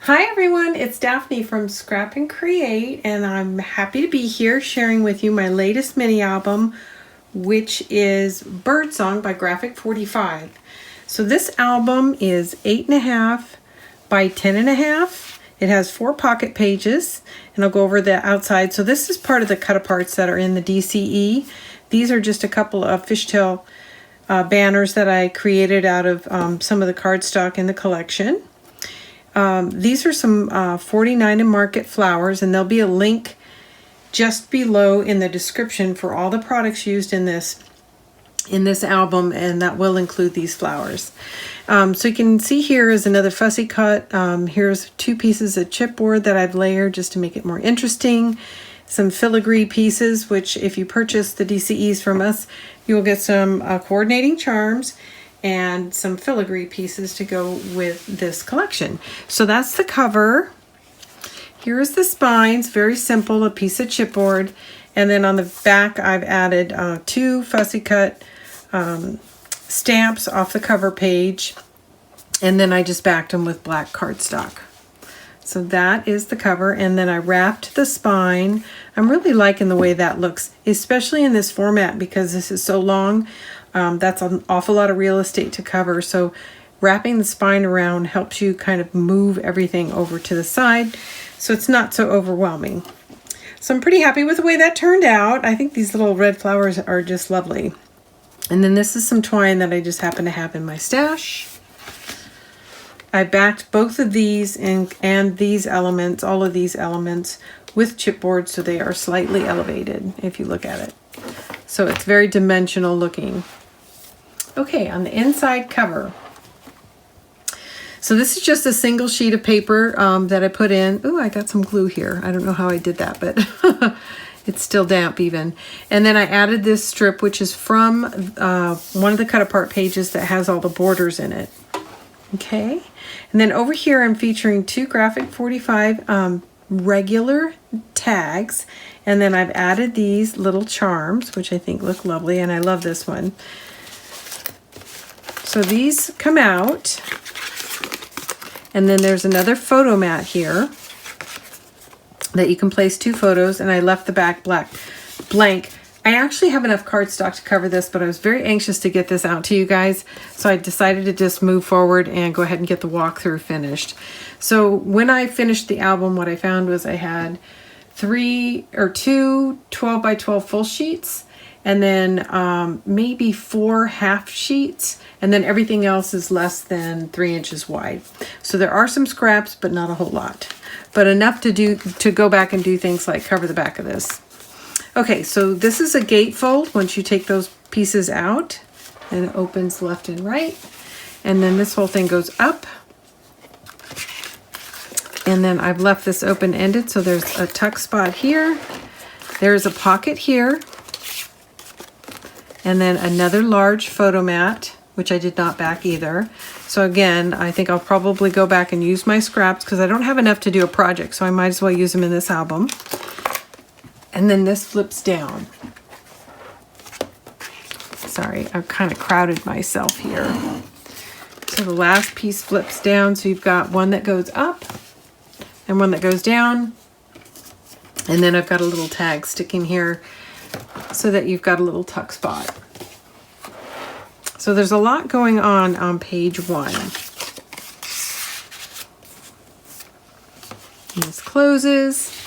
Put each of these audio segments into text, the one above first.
Hi everyone, it's Daphne from Scrap and Create, and I'm happy to be here sharing with you my latest mini album, which is Birdsong by Graphic 45. So this album is 8.5 by 10.5. It has 4 pocket pages, and I'll go over the outside. So this is part of the cut-aparts that are in the DCE. These are just a couple of fishtail banners that I created out of some of the cardstock in the collection. These are some 49 and Market flowers, and there'll be a link just below in the description for all the products used in this album, and that will include these flowers. So you can see here is another fussy cut. Here's 2 pieces of chipboard that I've layered just to make it more interesting. Some filigree pieces, which if you purchase the DCEs from us, you'll get some coordinating charms and some filigree pieces to go with this collection. So that's the cover. Here's the spines, very simple, a piece of chipboard. And then on the back, I've added 2 fussy cut stamps off the cover page. And then I just backed them with black cardstock. So that is the cover, and then I wrapped the spine. I'm really liking the way that looks, especially in this format because this is so long. That's an awful lot of real estate to cover. So wrapping the spine around helps you kind of move everything over to the side so it's not so overwhelming. So I'm pretty happy with the way that turned out. I think these little red flowers are just lovely. And then this is some twine that I just happen to have in my stash. I backed both of these and these elements, all of these elements, with chipboard, so they are slightly elevated if you look at it. So it's very dimensional looking. Okay, on the inside cover. So this is just a single sheet of paper that I put in. Ooh, I got some glue here. I don't know how I did that, but it's still damp even. And then I added this strip, which is from one of the cut-apart pages that has all the borders in it. Okay, and then over here I'm featuring 2 Graphic 45 regular tags, and then I've added these little charms, which I think look lovely, and I love this one. So these come out, and then there's another photo mat here that you can place 2 photos, and I left the back blank. I actually have enough cardstock to cover this, but I was very anxious to get this out to you guys, so I decided to just move forward and go ahead and get the walkthrough finished. So when I finished the album, what I found was I had 2 12 by 12 full sheets, and then maybe 4 half sheets, and then everything else is less than 3 inches wide. So there are some scraps, but not a whole lot, but enough to go back and do things like cover the back of this. Okay, so this is a gatefold once you take those pieces out, and it opens left and right. And then this whole thing goes up. And then I've left this open-ended, so there's a tuck spot here. There's a pocket here. And then another large photo mat, which I did not back either. So again, I think I'll probably go back and use my scraps because I don't have enough to do a project, so I might as well use them in this album. And then this flips down. Sorry, I've kind of crowded myself here. So the last piece flips down, so you've got one that goes up and one that goes down. And then I've got a little tag sticking here so that you've got a little tuck spot. So there's a lot going on page 1. And this closes.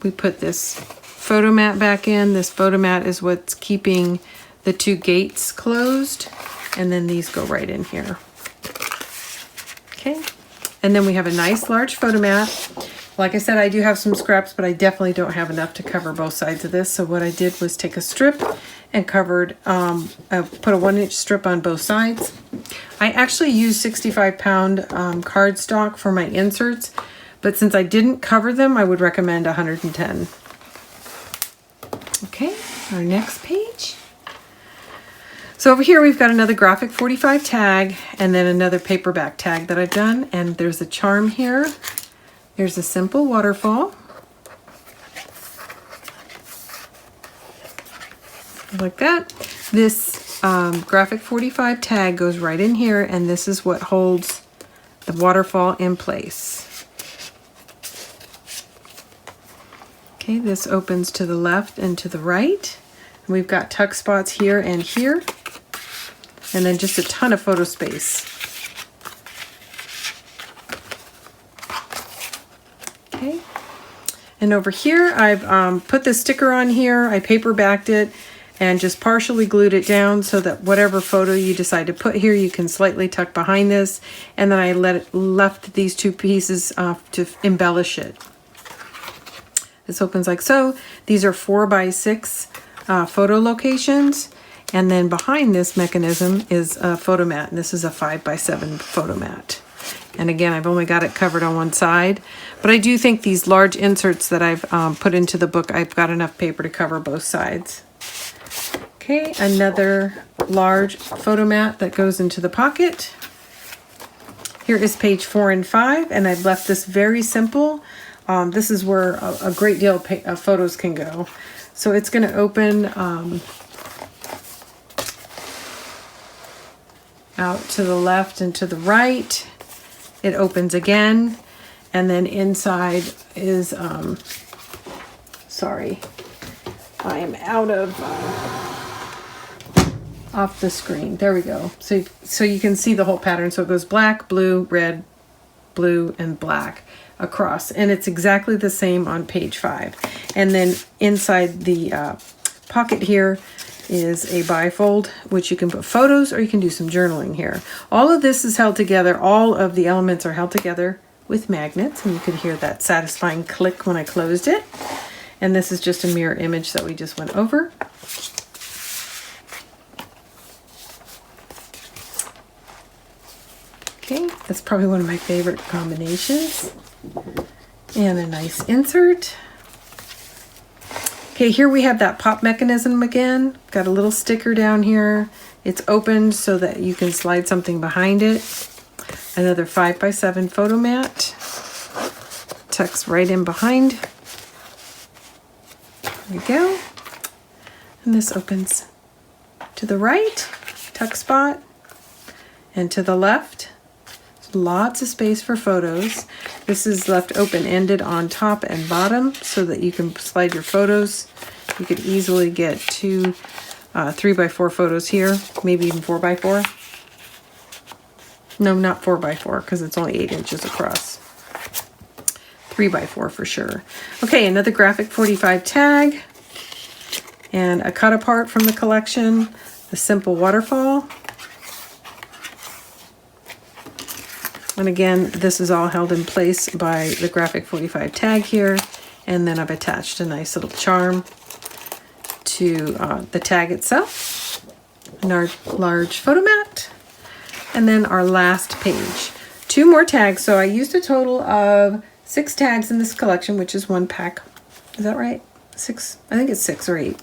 We put this photo mat back in. This photo mat is what's keeping the 2 gates closed, and then these go right in here. Okay, and then we have a nice large photo mat. Like I said, I do have some scraps, but I definitely don't have enough to cover both sides of this. So what I did was take a strip and covered, I put a 1-inch strip on both sides. I actually used 65-pound cardstock for my inserts, but since I didn't cover them, I would recommend 110. Okay, our next page. So over here we've got another Graphic 45 tag, and then another paperback tag that I've done, and there's a charm here. There's a simple waterfall. Like that. This Graphic 45 tag goes right in here, and this is what holds the waterfall in place. Okay, this opens to the left and to the right. We've got tuck spots here and here, and then just a ton of photo space. Okay, and over here I've put the sticker on here. I paper backed it and just partially glued it down so that whatever photo you decide to put here, you can slightly tuck behind this. And then I left these two pieces to embellish it. This opens like so. These are 4x6 photo locations. And then behind this mechanism is a photo mat. And this is a 5x7 photo mat. And again, I've only got it covered on one side. But I do think these large inserts that I've put into the book, I've got enough paper to cover both sides. Okay, another large photo mat that goes into the pocket. Here is page 4 and 5, and I've left this very simple. This is where a great deal of photos can go. So it's going to open out to the left and to the right. It opens again, and then inside is, sorry, I am out of, off the screen. There we go. So you can see the whole pattern. So it goes black, blue, red, blue, and black across, and it's exactly the same on page 5. And then inside the pocket here is a bifold, which you can put photos or you can do some journaling here. All of this is held together. All of the elements are held together with magnets, and you could hear that satisfying click when I closed it. And this is just a mirror image that we just went over. Okay, that's probably one of my favorite combinations. And a nice insert. Okay, here we have that pop mechanism again. Got a little sticker down here. It's opened so that you can slide something behind it. Another 5x7 photo mat. Tucks right in behind. There we go. And this opens to the right, tuck spot, and to the left. Lots of space for photos. This is left open-ended on top and bottom so that you can slide your photos. You could easily get 2 3x4 photos here, maybe even 4x4. No, not 4x4 because it's only 8 inches across. 3x4 for sure. Okay, another graphic 45 tag and a cut apart from the collection, the simple waterfall. And again, this is all held in place by the graphic 45 tag here. And then I've attached a nice little charm to the tag itself. And our large photo mat. And then our last page. 2 more tags. So I used a total of 6 tags in this collection, which is 1 pack. Is that right? 6? I think it's 6 or 8.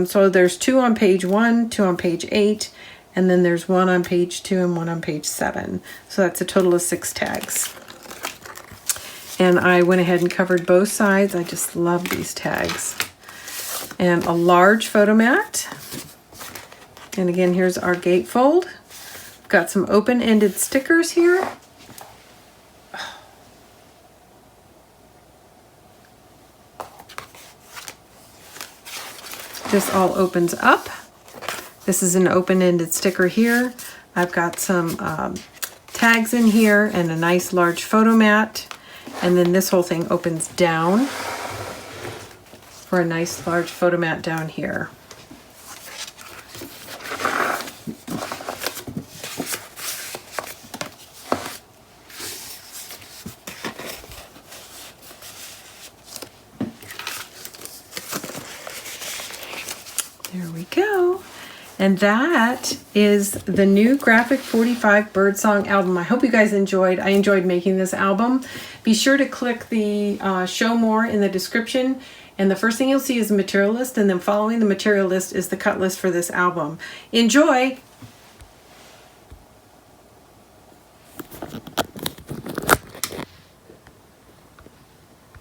So there's 2 on page 1, 2 on page 8. And then there's 1 on page 2 and 1 on page 7. So that's a total of 6 tags. And I went ahead and covered both sides. I just love these tags. And a large photo mat. And again, here's our gatefold. We've got some open-ended stickers here. This all opens up. This is an open-ended sticker here. I've got some tags in here and a nice large photo mat. And then this whole thing opens down for a nice large photo mat down here. There we go. And that is the new Graphic 45 Birdsong album. I hope you guys enjoyed. I enjoyed making this album. Be sure to click the show more in the description. And the first thing you'll see is a material list. And then following the material list is the cut list for this album. Enjoy!